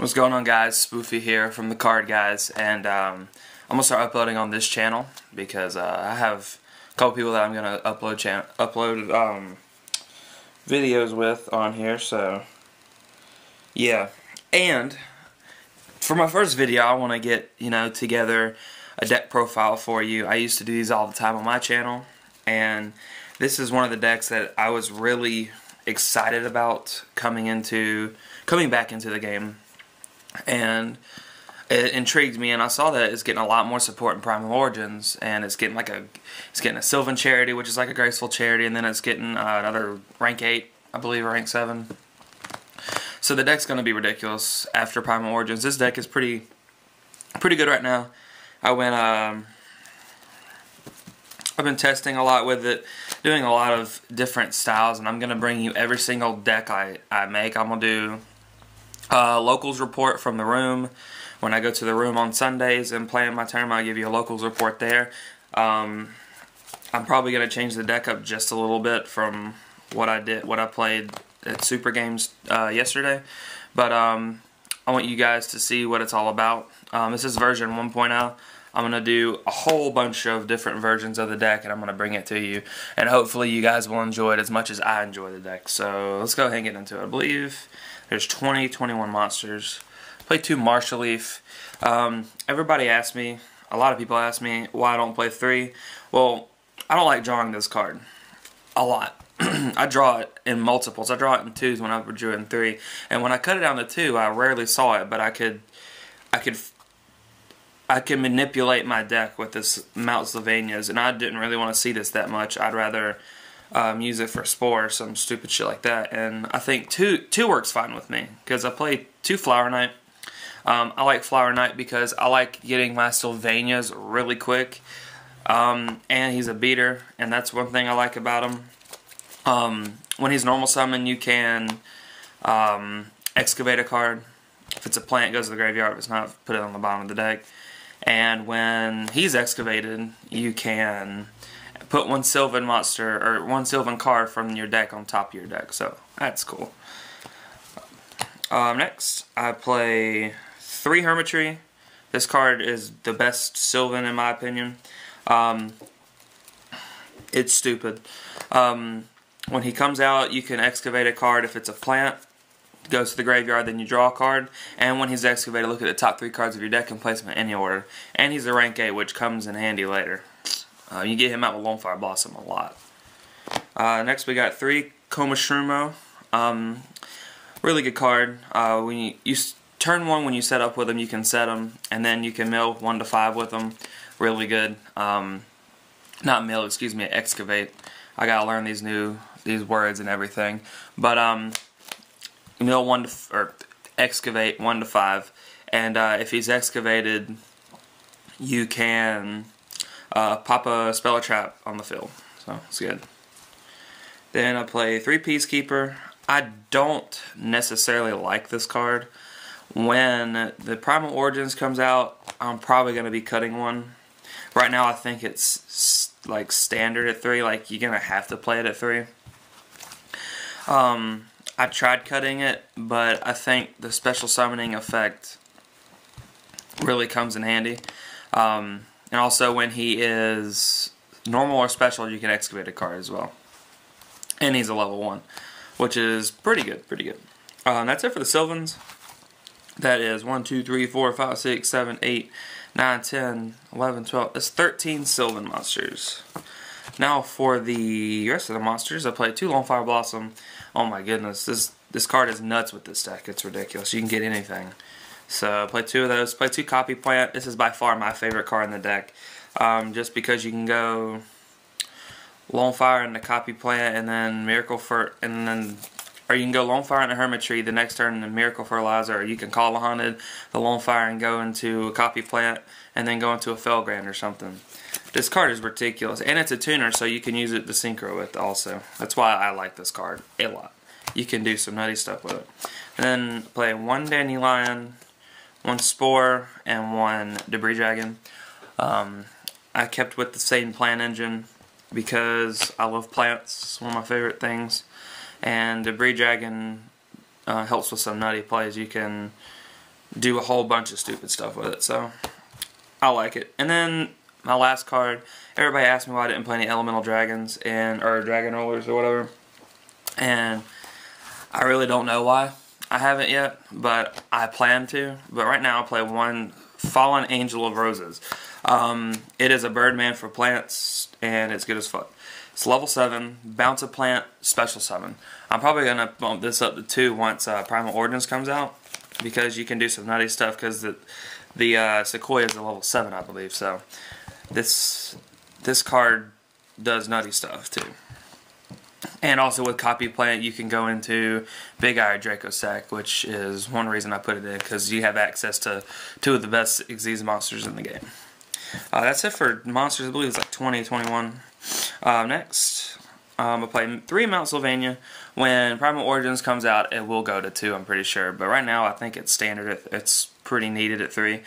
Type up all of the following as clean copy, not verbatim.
What's going on, guys? Spoofy here from TheCardGuyz, and I'm gonna start uploading on this channel because I have a couple people that I'm gonna upload videos with on here. So yeah, and for my first video, I want to get together a deck profile for you. I used to do these all the time on my channel, and this is one of the decks that I was really excited about coming back into the game. And it intrigued me, and I saw that it's getting a lot more support in Primal Origins, and it's getting a Sylvan charity, which is like a graceful charity, and then it's getting another rank 8, I believe, or rank 7. So the deck's going to be ridiculous after Primal Origins. This deck is pretty good right now. I've been testing a lot with it, doing a lot of different styles, and I'm going to bring you every single deck I make. I'm going to do locals report from the room. When I go to the room on Sundays and play in my tournament, I'll give you a locals report there. I'm probably going to change the deck up just a little bit from what I played at Super Games yesterday. But I want you guys to see what it's all about. This is version 1.0. I'm going to do a whole bunch of different versions of the deck, and I'm going to bring it to you. And hopefully you guys will enjoy it as much as I enjoy the deck. So let's go ahead and get into it. I believe there's 21 monsters. Play 2 Marshal Leaf. Everybody asks me, a lot of people ask me why I don't play 3. Well, I don't like drawing this card. A lot. I draw it in multiples. I draw it in 2s when I drew it in 3. And when I cut it down to 2, I rarely saw it, but I could manipulate my deck with this Mount Sylvanias, and I didn't really want to see this that much. I'd rather use it for Spore or some stupid shit like that, and I think 2 works fine with me, because I play 2 Flower Knight. I like Flower Knight because I like getting my Sylvanias really quick, and he's a beater, and that's one thing I like about him. When he's normal summon, you can excavate a card. If it's a plant, it goes to the graveyard. If it's not, put it on the bottom of the deck. And when he's excavated, you can put one Sylvan monster or one Sylvan card from your deck on top of your deck. So that's cool. Next, I play 3 Hermitry. This card is the best Sylvan in my opinion. It's stupid. When he comes out, you can excavate a card. If it's a plant, it goes to the graveyard, then you draw a card. And when he's excavated, look at the top 3 cards of your deck and place them in any order. And he's a rank 8, which comes in handy later. You get him out with Lonefire Blossom a lot. Next, we got 3 Coma Shroomo. Really good card. When you turn 1, when you set up with him, you can set him, and then you can mill 1 to 5 with him. Really good. Not mill, excuse me, excavate. I gotta learn these words and everything. But mill excavate 1 to 5, and if he's excavated, you can pop a spell or trap on the field. So it's good. Then I play 3 Peacekeeper. I don't necessarily like this card. When the Primal Origins comes out, I'm probably going to be cutting one. Right now I think it's like standard at 3, like you're going to have to play it at 3. I tried cutting it, but I think the special summoning effect really comes in handy. And also when he is normal or special, you can excavate a card as well. And he's a level 1, which is pretty good, that's it for the Sylvans. That is 1, 2, 3, 4, 5, 6, 7, 8, 9, 10, 11, 12. That's 13 Sylvan monsters. Now for the rest of the monsters, I played 2 Lonefire Blossom. Oh my goodness, this card is nuts with this deck. It's ridiculous. You can get anything. So play 2 of those. Play 2 Copy Plant. This is by far my favorite card in the deck. Just because you can go Lonefire and the Copy Plant, and then or you can go Lonefire and a Hermitry the next turn, and the Miracle Fertilizer, or you can call a Haunted, the Lonefire, and go into a Copy Plant, and then go into a Felgrand or something. This card is ridiculous, and it's a tuner, so you can use it to synchro with also. That's why I like this card a lot. You can do some nutty stuff with it. And then play 1 Dandelion, 1 Spore, and 1 Debris Dragon. I kept with the same plant engine because I love plants. It's one of my favorite things. And Debris Dragon helps with some nutty plays. You can do a whole bunch of stupid stuff with it. So I like it. And then my last card, everybody asked me why I didn't play any elemental dragons or dragon rollers or whatever, and I really don't know why I haven't yet, but I plan to. But right now I play one Fallen Angel of Roses. It is a Birdman for plants, and it's good as fuck. It's level 7, bounce a plant, special summon. I'm probably going to bump this up to 2 once Primal Ordinance comes out, because you can do some nutty stuff, because the Sequoia is a level 7, I believe. So this card does nutty stuff too. And also with Copy Plant, you can go into Big Eye Draco Sack, which is one reason I put it in, because you have access to 2 of the best Exes monsters in the game. That's it for monsters. I believe it's like 20, 21. Next, I'll play 3 Mount Sylvania. When Primal Origins comes out, it will go to 2, I'm pretty sure. But right now, I think it's standard. It's pretty needed at 3.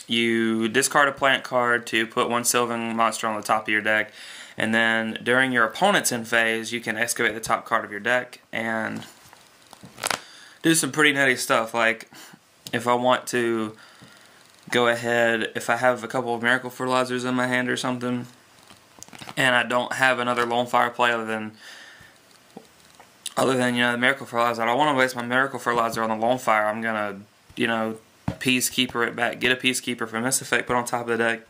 You discard a plant card to put 1 Sylvan monster on the top of your deck. And then during your opponent's end phase, you can excavate the top card of your deck and do some pretty nutty stuff. Like, if I want to go ahead, if I have a couple of Miracle Fertilizers in my hand or something, and I don't have another Lone Fire play other than you know, the Miracle Fertilizer, I don't want to waste my Miracle Fertilizer on the Lone Fire. I'm gonna, you know, Peacekeeper it back, get a Peacekeeper from this effect, put on top of the deck,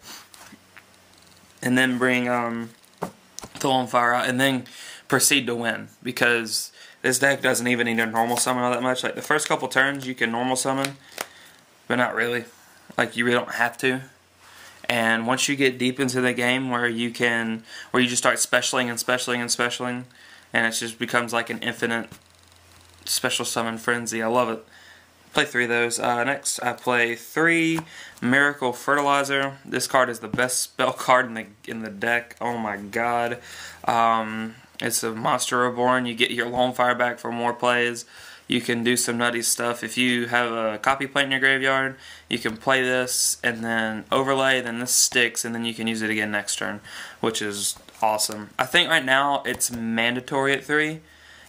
and then bring the Lone Fire out, and then proceed to win, because this deck doesn't even need a normal summon all that much. Like, the first couple turns you can normal summon, but not really. Like, you really don't have to. And once you get deep into the game where you just start specialing and specialing and specialing, and it just becomes like an infinite special summon frenzy. I love it. Play 3 of those. Next, I play 3 Miracle Fertilizer. This card is the best spell card in the deck. Oh my god. It's a Monster Reborn. You get your Lone Fire back for more plays. You can do some nutty stuff. If you have a Copy Plant in your graveyard, you can play this and then overlay, then this sticks, and then you can use it again next turn, which is awesome. I think right now it's mandatory at 3.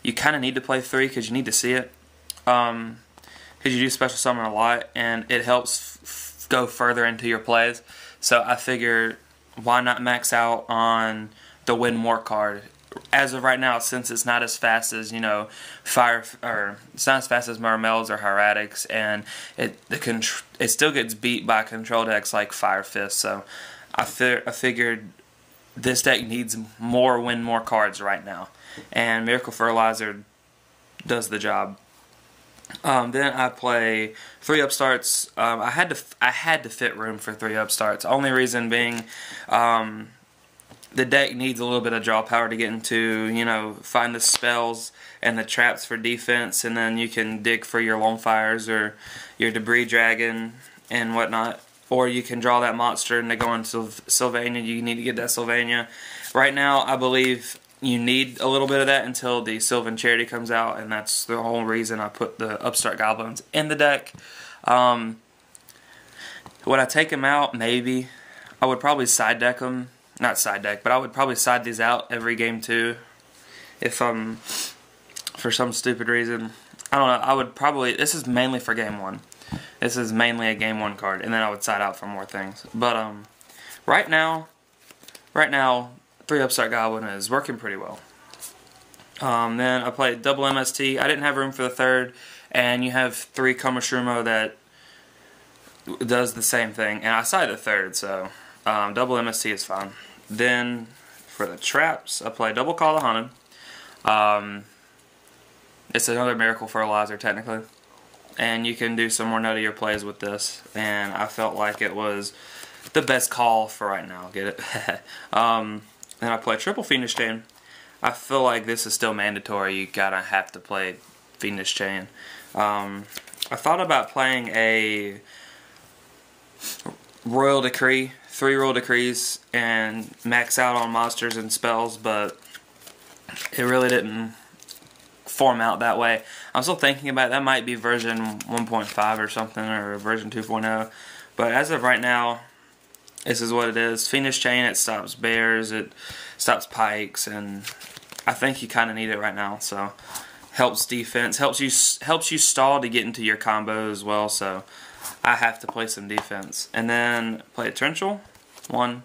You kind of need to play 3 because you need to see it. Because you do special summon a lot, and it helps go further into your plays. So I figure, why not max out on the Win More card? As of right now, since it's not as fast as, you know, it's not as fast as Marmels or Hieratics, and it still gets beat by control decks like Fire Fist. So I figured this deck needs more Win More cards right now, and Miracle Fertilizer does the job. Then I play 3 Upstarts. I had to fit room for 3 Upstarts. Only reason being, the deck needs a little bit of draw power to get into, you know, find the spells and the traps for defense, and then you can dig for your Lone Fires or your Debris Dragon and whatnot. Or you can draw that monster and they go into Sylvania. You need to get that Sylvania. Right now, I believe you need a little bit of that until the Sylvan Charity comes out, and that's the whole reason I put the Upstart Goblins in the deck. Would I take them out? Maybe. I would probably side deck them. Not side deck, but I would probably side these out every game too. If for some stupid reason. I don't know. I would probably, this is mainly for game 1. This is mainly a game 1 card, and then I would side out for more things. But right now 3 Upstart Goblin is working pretty well. Then I played double MST. I didn't have room for the 3rd, and you have 3 Komashumo that does the same thing, and I sided the 3rd, so double MST is fine. Then for the traps, I play double Call the Haunted. It's another Miracle Fertilizer technically, and you can do some more nuttier plays with this, and I felt like it was the best call for right now. Get it? Then I play triple Fiendish Chain. I feel like this is still mandatory. You gotta have to play Fiendish Chain. I thought about playing a Royal Decree, 3 Royal Decrees, and max out on monsters and spells, but it really didn't form out that way. I'm still thinking about it. That might be version 1.5 or something, or version 2.0, but as of right now, this is what it is. Fiendish Chain, it stops bears, it stops pikes, and I think you kind of need it right now, so helps defense, helps you stall to get into your combo as well. So I have to play some defense, and then play a torrential, one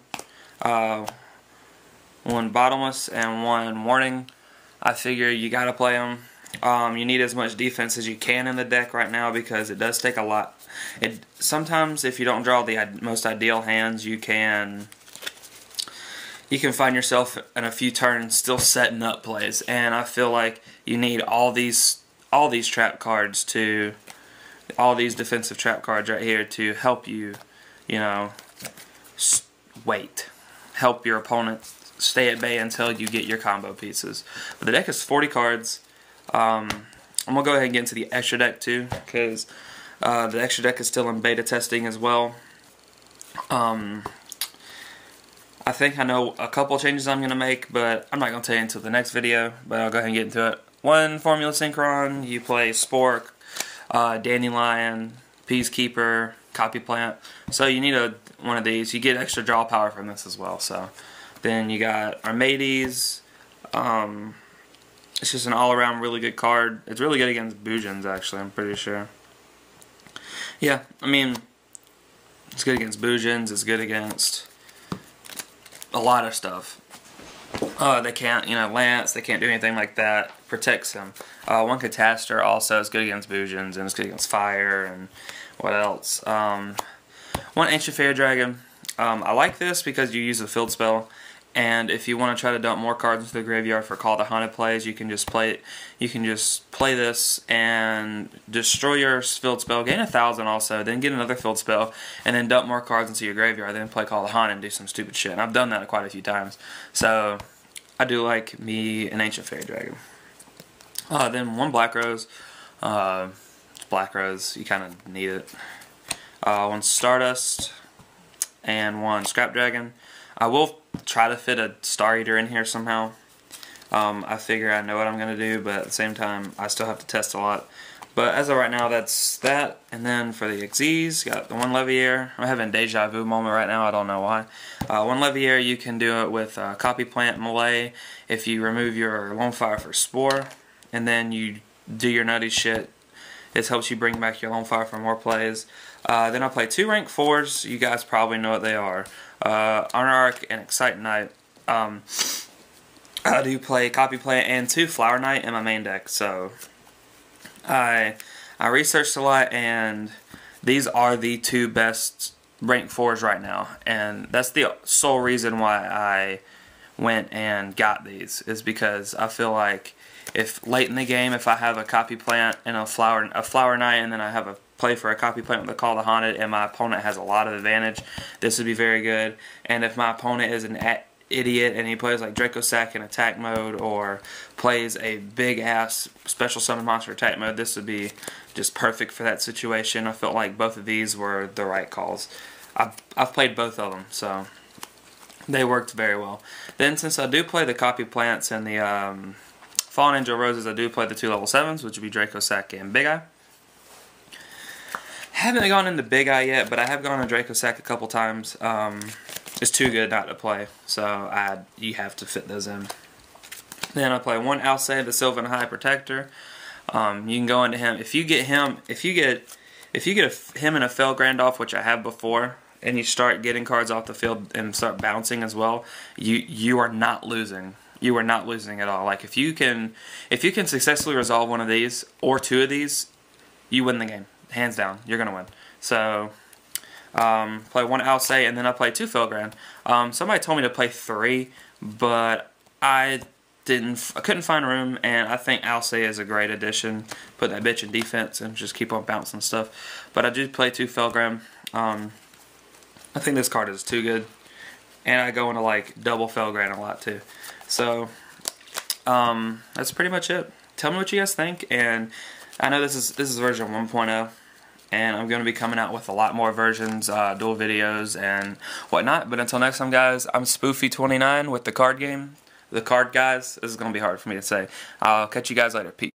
bottomless and one warning. I figure you gotta play them. You need as much defense as you can in the deck right now because it does take a lot. Sometimes if you don't draw the most ideal hands, you can find yourself in a few turns still setting up plays, and I feel like you need all these trap cards all these defensive trap cards right here to help you, help your opponent stay at bay until you get your combo pieces. But the deck is 40 cards. I'm gonna go ahead and get into the extra deck too, because the extra deck is still in beta testing as well. I think I know a couple changes I'm going to make, but I'm not going to tell you until the next video, but I'll go ahead and get into it. One Formula Synchron, you play Spork, Dandelion, Peacekeeper, Copy Plant. So you need one of these. You get extra draw power from this as well. So then you got Armades. It's just an all-around really good card. It's really good against Boojins, actually, I'm pretty sure. Yeah, I mean, it's good against Boojins, it's good against a lot of stuff. They can't, Lance, they can't do anything like that. Protects him. One Catastor also is good against Boojins, and it's good against fire, and what else? One Ancient Fairy Dragon. I like this because you use a field spell, and if you want to try to dump more cards into the graveyard for Call the Haunted plays, you can just play this and destroy your field spell, gain 1,000 also, then get another field spell, and then dump more cards into your graveyard, then play Call the Haunted and do some stupid shit. And I've done that quite a few times. So I do like me an Ancient Fairy Dragon. Then one Black Rose. Black Rose, you kind of need it. One Stardust and one Scrap Dragon. I will try to fit a Star Eater in here somehow. I figure I know what I'm going to do, but at the same time, I still have to test a lot. But as of right now, that's that. And then for the Exes, got the one Leviair. I'm having a deja vu moment right now, I don't know why. One Leviair, you can do it with Copy Plant, Melee, if you remove your Lone Fire for Spore, and then you do your nutty shit. It helps you bring back your Lone Fire for more plays. Then I play two rank 4s. You guys probably know what they are. Arc and Excite Knight. I do play Copy Plant and two Flower Knight in my main deck. So I researched a lot, and these are the two best rank 4s right now. And that's the sole reason why I went and got these, is because I feel like if late in the game, if I have a Copy Plant and a Flower Knight, and then I have a play for a Copy Plant with a Call the Haunted, and my opponent has a lot of advantage, this would be very good. And if my opponent is an idiot and he plays like Draco Sack in attack mode, or plays a big ass special summon monster attack mode, this would be just perfect for that situation. I felt like both of these were the right calls. I've played both of them, so they worked very well. Then since I do play the Copy Plants and the Fallen Angel Roses, I do play the two level 7s, which would be Draco Sack and Big Eye. Haven't gone into Big Eye yet, but I have gone to Draco Sack a couple times. It's too good not to play, so you have to fit those in. Then I play one Alcé, the Sylvan High Protector. You can go into him. If you get him in a Fel Gandalf, which I have before, and you start getting cards off the field and start bouncing as well, you are not losing. You are not losing at all. Like if you can successfully resolve one of these or two of these, you win the game. Hands down, you're gonna win. So play one Alcé, and then I play two Felgrand. Somebody told me to play 3, but I couldn't find room, and I think Alcé is a great addition. Put that bitch in defense and just keep on bouncing stuff. But I do play two Felgrand. I think this card is too good, and I go into like double Felgrand a lot too. So that's pretty much it. Tell me what you guys think, and I know this is version 1.0, and I'm going to be coming out with a lot more versions, dual videos and whatnot. But until next time, guys, I'm Spoofy29 with the card game, TheCardGuyz. This is going to be hard for me to say. I'll catch you guys later. Peace.